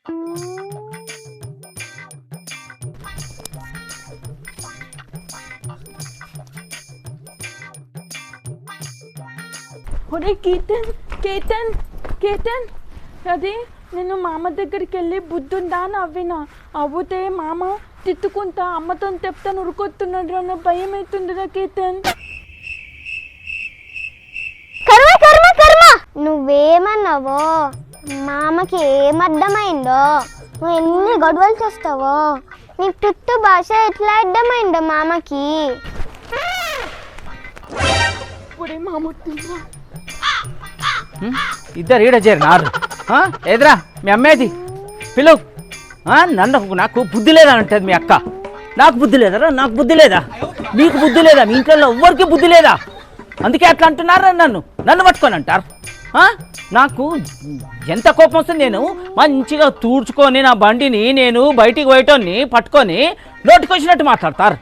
ఒరే కీర్తన్ కేతన్ కేతన్ అది నేను మామ దగ్గరికి వెళ్ళి బుద్ధుందా అని అవ్వినా అవ్వుతే మామ తిట్టుకుంటా అమ్మతో చెప్తాను ఉరుకొస్తున్నాడు అన్న భయం అవుతుందిరా కేతన్. కర్మ కర్మ కర్మ నువ్వేమన్నావో మామకి ఏమర్థమైందో, నువ్వు ఎన్ని గొడవలు చేస్తావో, నీ తుట్టు భాష ఎట్లా అర్థమైందో మామకి. ఇప్పుడే మామ వస్తుందా? ఇద్దరు ఈడ చేరినారు. ఎదురా మీ అమ్మేది పిలువు. నన్ను నాకు బుద్ధి లేదా అంటది మీ అక్క. నాకు బుద్ధి లేదరా, నాకు బుద్ధి లేదా, మీకు బుద్ధి లేదా, మీ ఇంట్లో ఎవ్వరికి బుద్ధి లేదా, అందుకే అట్లా అంటున్నారా నన్ను పట్టుకొని అంటారు. నాకు ఎంత కోపం వస్తుంది. నేను మంచిగా తూడ్చుకొని నా బండిని నేను బయటికి పోయేటోని పట్టుకొని నోటికి వచ్చినట్టు మాట్లాడతారు.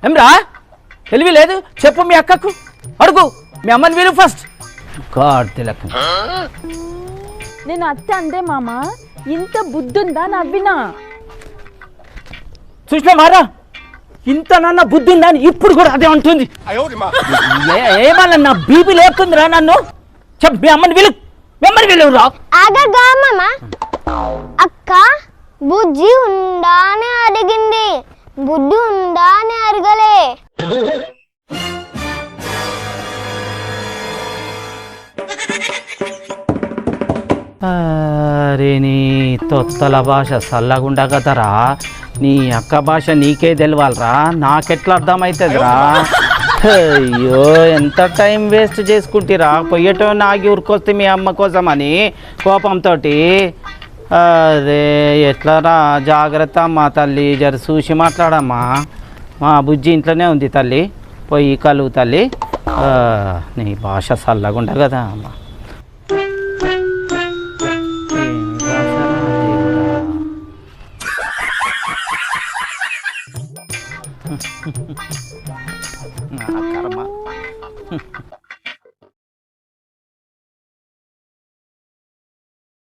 ఏమ్రా తెలివి లేదు? చెప్పు మీ అక్కకు, అడుగు మీ అమ్మని వీరు ఫస్ట్. గాడ్ తిలక్ నేను అత్త అందే మామ ఇంత బుద్ధుందా నవ్వినా చూసినా మారా, ఇంత నాన్న బుద్ధి ఉందా అని ఇప్పుడు కూడా అదే ఉంటుంది. ఏమన్నా నా బీపీ లేపుతుందిరా నన్ను. చెప్పు మీ అమ్మని విలు, మీ అమ్మని విలువరా. ఆగగా మామ, అక్క బుజ్జి ఉందా అని అడిగింది, బుద్ధి ఉందా అని అడగలే. అరే నీ తొత్తల భాష చల్లగుండా కదరా, నీ అక్క భాష నీకే తెలవాలరా, నాకెట్లా అర్థమవుతుందిరా. అయ్యో ఎంత టైం వేస్ట్ చేసుకుంటారా, పొయ్యటో నాగి ఉరికొస్తే మీ అమ్మ కోసం అని కోపంతో. అరే ఎట్లారా, జాగ్రత్త అమ్మా తల్లి, జర చూసి మాట్లాడమ్మా. మా బుజ్జి ఇంట్లోనే ఉంది తల్లి, పోయి కలువు తల్లి. నీ భాష చల్లగుండా కదా అమ్మా. కర్మ